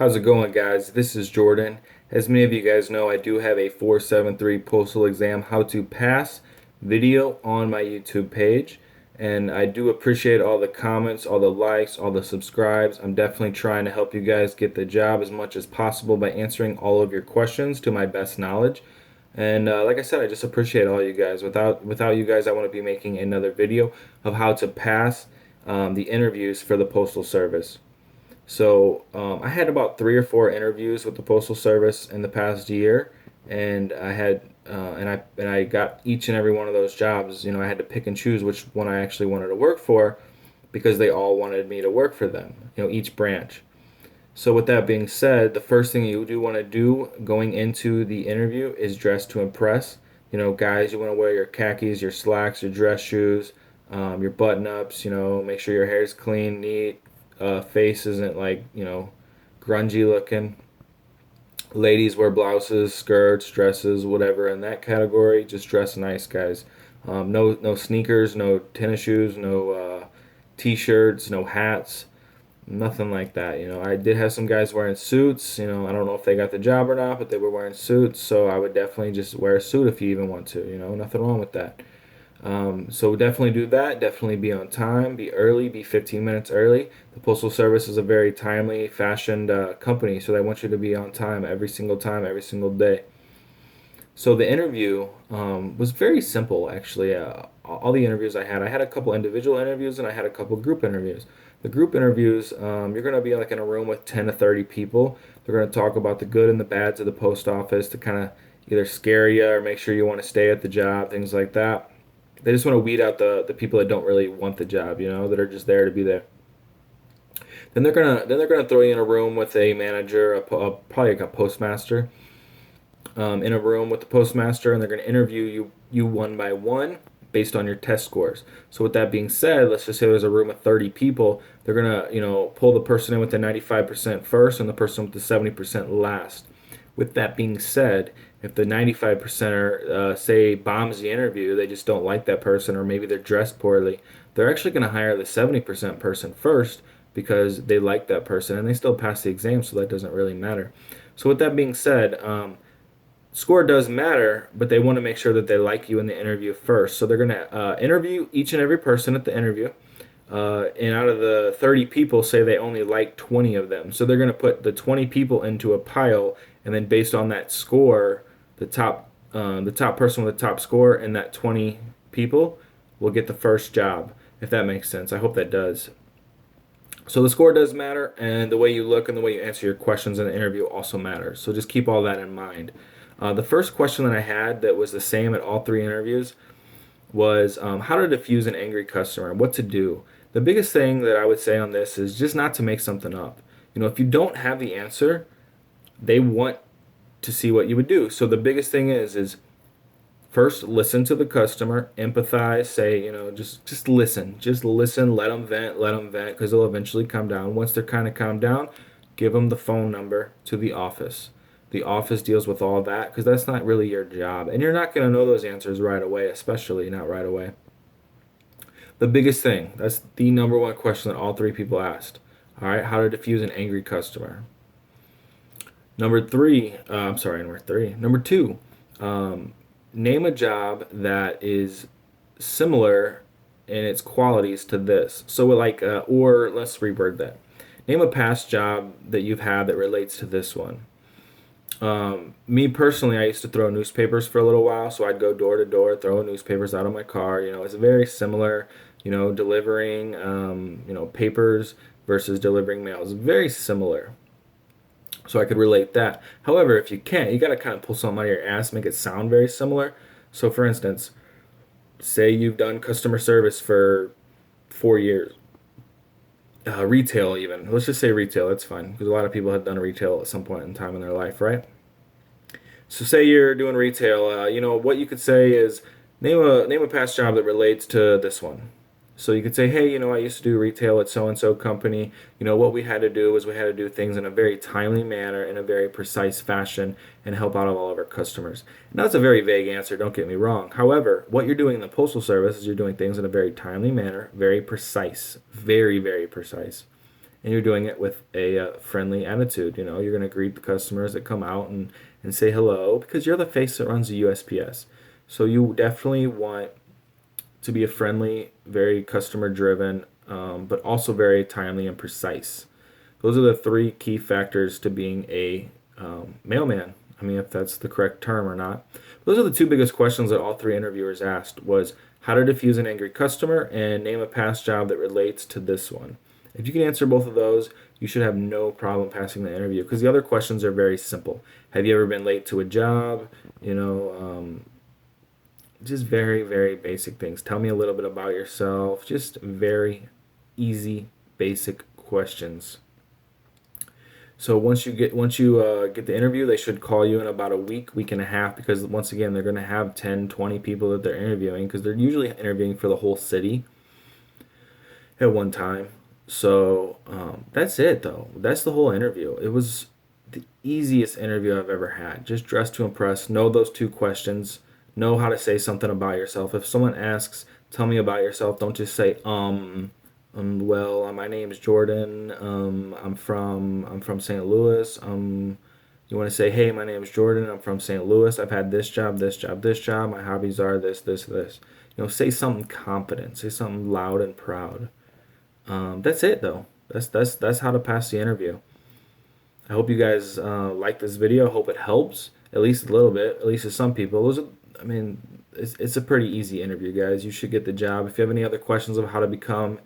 How's it going, guys? This is Jordan. As many of you guys know, I do have a 473 postal exam how to pass video on my YouTube page. And I do appreciate all the comments, all the likes, all the subscribes. I'm definitely trying to help you guys get the job as much as possible by answering all of your questions to my best knowledge. And like I said, I just appreciate all you guys. Without you guys, I want to be making another video of how to pass the interviews for the Postal Service. I had about 3 or 4 interviews with the Postal Service in the past year, and I got each and every one of those jobs. I had to pick and choose which one I actually wanted to work for because they all wanted me to work for them. Each branch. So with that being said, the first thing you do want to do going into the interview is dress to impress. Guys, you want to wear your khakis, your slacks, your dress shoes, your button ups. Make sure your hair's clean, neat, face isn't like grungy looking. Ladies wear blouses, skirts, dresses, whatever in that category. Just dress nice, guys. No sneakers, no tennis shoes, no t-shirts, no hats, nothing like that. I did have some guys wearing suits. I don't know if they got the job or not, but they were wearing suits. So I would definitely just wear a suit if you even want to. Nothing wrong with that. So definitely do that. Definitely be on time. Be early. Be 15 minutes early. The Postal Service is a very timely, fashioned company, so they want you to be on time, every single day. So the interview was very simple, actually. All the interviews I had a couple individual interviews and I had a couple group interviews. The group interviews, you're going to be like in a room with 10 to 30 people. They're going to talk about the good and the bads of the post office to kind of either scare you or make sure you want to stay at the job, things like that. They just want to weed out the people that don't really want the job, that are just there to be there. Then they're gonna throw you in a room with a manager, probably like a postmaster, in a room with the postmaster, and they're gonna interview you one by one based on your test scores. So with that being said, let's just say there's a room of 30 people. They're gonna pull the person in with the 95% first and the person with the 70% last. With that being said, if the 95 percenter say bombs the interview, they just don't like that person, or maybe they're dressed poorly, they're actually going to hire the 70% person first because they like that person and they still pass the exam, so that doesn't really matter. So with that being said, score does matter, but they want to make sure that they like you in the interview first. So they're going to interview each and every person at the interview. And out of the 30 people, say they only like 20 of them. So they're going to put the 20 people into a pile, and then based on that score, the top person with the top score and that 20 people will get the first job, if that makes sense. I hope that does. So the score does matter, and the way you look and the way you answer your questions in the interview also matters. So just keep all that in mind. The first question that I had that was the same at all 3 interviews was how to diffuse an angry customer, what to do. The biggest thing that I would say on this is just not to make something up. If you don't have the answer, they want to see what you would do. So the biggest thing is first listen to the customer, empathize, say, just listen. Just listen, let them vent because they'll eventually calm down. Once they're kind of calmed down, give them the phone number to the office. The office deals with all that because that's not really your job. And you're not going to know those answers right away, especially not right away. The biggest thing, that's the number one question that all 3 people asked. All right, how to diffuse an angry customer. Number two, name a job that is similar in its qualities to this. So, or let's reword that. Name a past job that you've had that relates to this one. Me personally, I used to throw newspapers for a little while, so I'd go door to door, throwing newspapers out of my car. It's very similar, delivering, papers versus delivering mail. It's very similar. So I could relate that. However, if you can't, you got to kind of pull something out of your ass, make it sound very similar. So, for instance, say you've done customer service for 4 years, retail even. Let's just say retail. That's fine because a lot of people have done retail at some point in time in their life, right? So, say you're doing retail. What you could say is name a past job that relates to this one. So you could say, hey, I used to do retail at so and so company. What we had to do was we had to do things in a very timely manner, in a very precise fashion, and help out all of our customers. Now, that's a very vague answer, don't get me wrong. However, what you're doing in the Postal Service is you're doing things in a very timely manner, very precise, very, very precise. and you're doing it with a friendly attitude. You know, you're going to greet the customers that come out and say hello because you're the face that runs the USPS. So you definitely want to be a friendly, very customer driven, but also very timely and precise. Those are the three key factors to being a mailman. I mean, if that's the correct term or not. Those are the two biggest questions that all three interviewers asked was how to diffuse an angry customer and name a past job that relates to this one. If you can answer both of those, you should have no problem passing the interview because the other questions are very simple. Have you ever been late to a job? You know, just very, very basic things. Tell me a little bit about yourself. Just very easy, basic questions. So once you get the interview, they should call you in about a week, week and a half, because once again they're going to have 10, 20 people that they're interviewing because they're usually interviewing for the whole city at one time. So that's it though. That's the whole interview. It was the easiest interview I've ever had. Just dress to impress. Know those two questions. Know how to say something about yourself. If someone asks, "Tell me about yourself," don't just say well, my name is Jordan. I'm from St. Louis. You want to say, "Hey, my name is Jordan. I'm from St. Louis. I've had this job, this job, this job. My hobbies are this, this, this." You know, say something confident. Say something loud and proud. That's it though. That's how to pass the interview. I hope you guys like this video. I hope it helps at least a little bit, at least to some people. I mean, it's a pretty easy interview, guys. You should get the job. If you have any other questions of how to become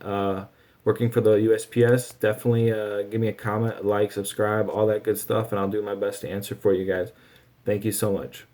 working for the USPS, definitely give me a comment, like, subscribe, all that good stuff, and I'll do my best to answer for you guys. Thank you so much.